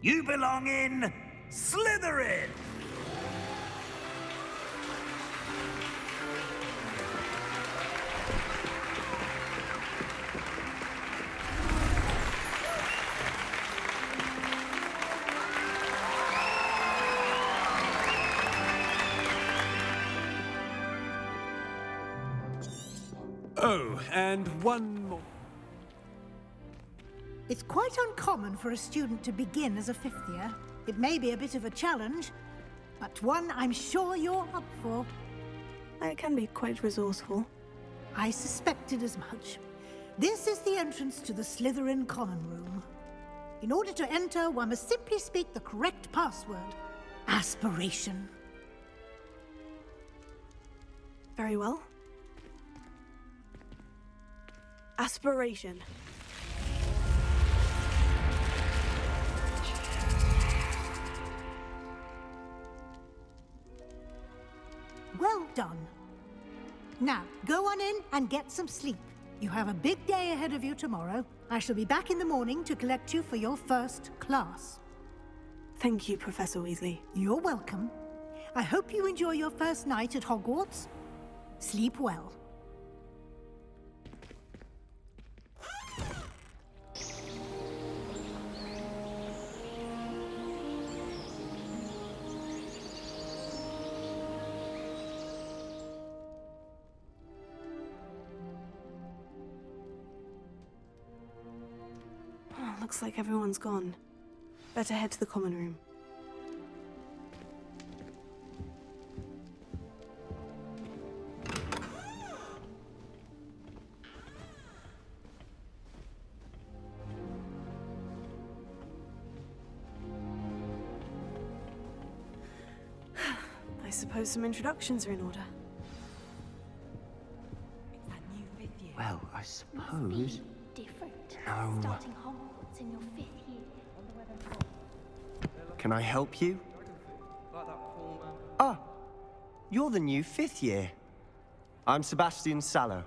You belong in Slytherin! Oh, and one more. It's quite uncommon for a student to begin as a fifth year. It may be a bit of a challenge, but one I'm sure you're up for. I can be quite resourceful. I suspected as much. This is the entrance to the Slytherin common room. In order to enter, one must simply speak the correct password. Aspiration. Very well. Aspiration. Well done. Now, go on in and get some sleep. You have a big day ahead of you tomorrow. I shall be back in the morning to collect you for your first class. Thank you, Professor Weasley. You're welcome. I hope you enjoy your first night at Hogwarts. Sleep well. Looks like everyone's gone. Better head to the common room. I suppose some introductions are in order. Well, I suppose... Different. No. Starting Hogwarts in your 5th year. Can I help you? Ah, you're the new 5th year. I'm Sebastian Sallow.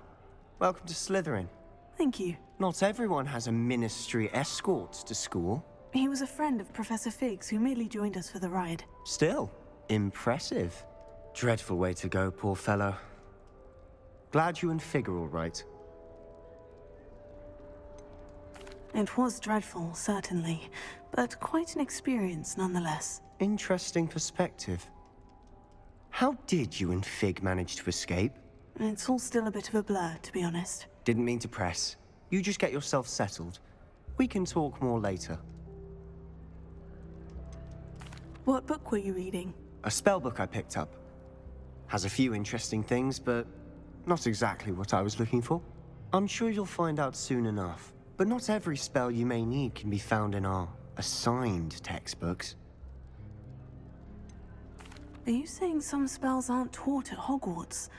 Welcome to Slytherin. Thank you. Not everyone has a ministry escort to school. He was a friend of Professor Fig's who merely joined us for the ride. Still, impressive. Dreadful way to go, poor fellow. Glad you and Fig are all right. It was dreadful, certainly, but quite an experience nonetheless. Interesting perspective. How did you and Fig manage to escape? It's all still a bit of a blur, to be honest. Didn't mean to press. You just get yourself settled. We can talk more later. What book were you reading? A spell book I picked up. Has a few interesting things, but not exactly what I was looking for. I'm sure you'll find out soon enough. But not every spell you may need can be found in our assigned textbooks. Are you saying some spells aren't taught at Hogwarts?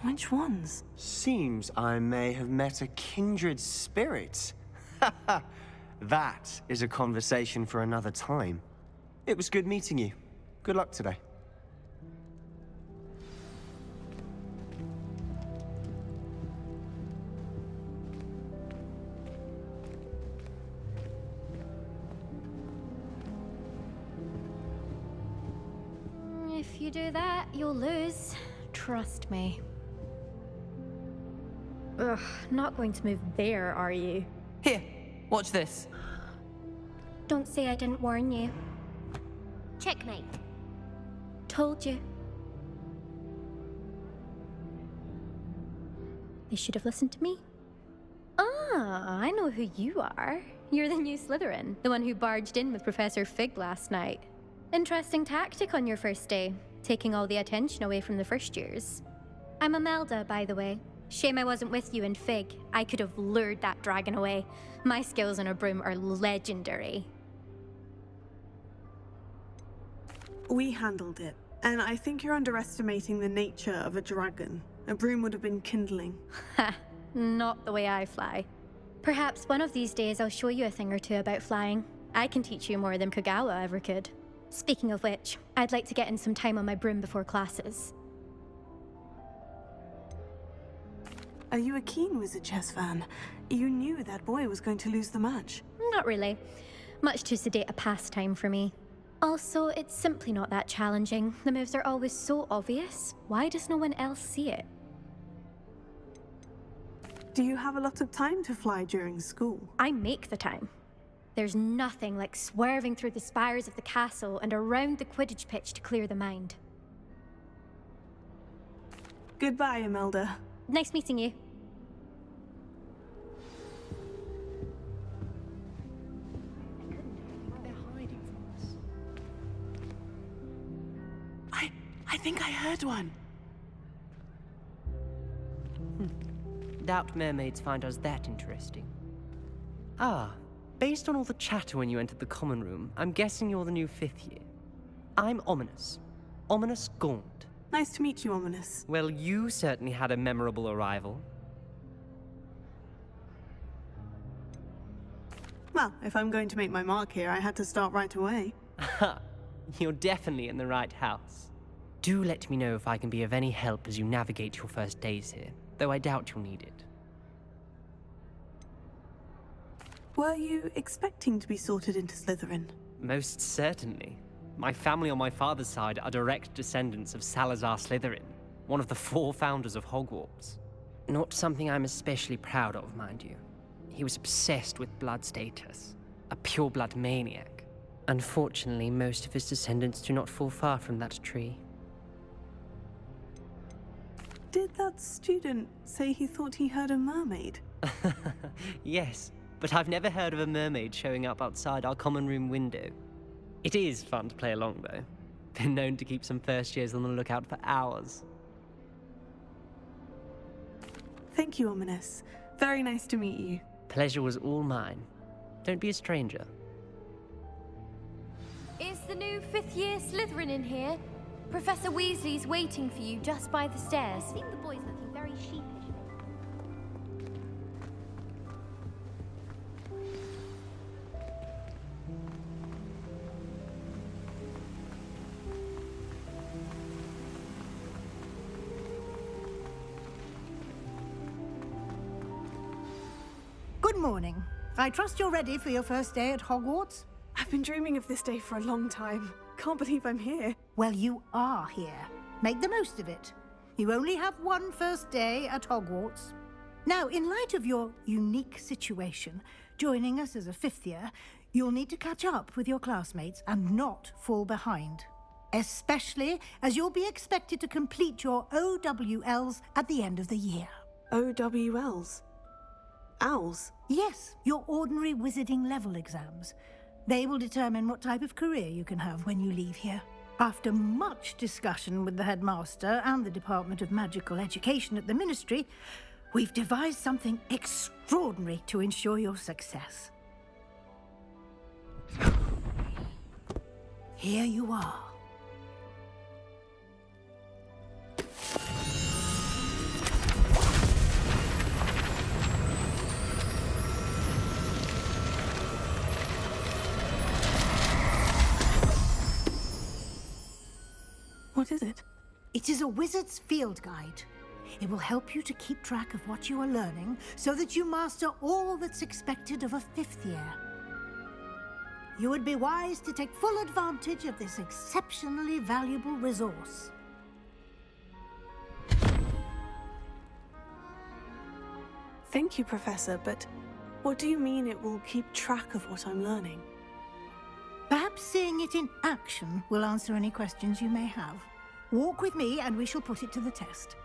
Which ones? Seems I may have met a kindred spirit. That is a conversation for another time. It was good meeting you. Good luck today. If you do that, you'll lose. Trust me. Ugh, not going to move there, are you? Here, watch this. Don't say I didn't warn you. Checkmate. Told you. They should have listened to me. Ah, I know who you are. You're the new Slytherin, the one who barged in with Professor Fig last night. Interesting tactic on your first day, taking all the attention away from the first years. I'm Imelda, by the way. Shame I wasn't with you in Fig. I could have lured that dragon away. My skills on a broom are legendary. We handled it, and I think you're underestimating the nature of a dragon. A broom would have been kindling. Ha, not the way I fly. Perhaps one of these days I'll show you a thing or two about flying. I can teach you more than Kogawa ever could. Speaking of which, I'd like to get in some time on my broom before classes. Are you a keen Wizard Chess fan? You knew that boy was going to lose the match. Not really. Much too sedate a pastime for me. Also, it's simply not that challenging. The moves are always so obvious. Why does no one else see it? Do you have a lot of time to fly during school? I make the time. There's nothing like swerving through the spires of the castle and around the Quidditch pitch to clear the mind. Goodbye, Imelda. Nice meeting you. I think I heard one. Doubt mermaids find us that interesting. Ah, based on all the chatter when you entered the common room, I'm guessing you're the new 5th year. I'm Ominous. Ominous Gaunt. Nice to meet you, Ominous. Well, you certainly had a memorable arrival. Well, if I'm going to make my mark here, I had to start right away. Ha! You're definitely in the right house. Do let me know if I can be of any help as you navigate your first days here, though I doubt you'll need it. Were you expecting to be sorted into Slytherin? Most certainly. My family on my father's side are direct descendants of Salazar Slytherin, one of the 4 founders of Hogwarts. Not something I'm especially proud of, mind you. He was obsessed with blood status, a pure-blood maniac. Unfortunately, most of his descendants do not fall far from that tree. Did that student say he thought he heard a mermaid? Yes, but I've never heard of a mermaid showing up outside our common room window. It is fun to play along, though. Been known to keep some first years on the lookout for hours. Thank you, Ominous. Very nice to meet you. Pleasure was all mine. Don't be a stranger. Is the new 5th year Slytherin in here? Professor Weasley's waiting for you just by the stairs. I think the boy's looking very sheepish. Good morning. I trust you're ready for your first day at Hogwarts? I've been dreaming of this day for a long time. Can't believe I'm here. Well, you are here. Make the most of it. You only have one first day at Hogwarts. Now, in light of your unique situation, joining us as a 5th year, you'll need to catch up with your classmates and not fall behind. Especially as you'll be expected to complete your OWLs at the end of the year. OWLs? Owls? Yes, your ordinary wizarding level exams. They will determine what type of career you can have when you leave here. After much discussion with the headmaster and the Department of Magical Education at the Ministry, we've devised something extraordinary to ensure your success. Here you are. What is it? It is a wizard's field guide. It will help you to keep track of what you are learning so that you master all that's expected of a 5th year. You would be wise to take full advantage of this exceptionally valuable resource. Thank you, Professor, but what do you mean it will keep track of what I'm learning? Perhaps seeing it in action will answer any questions you may have. Walk with me and we shall put it to the test.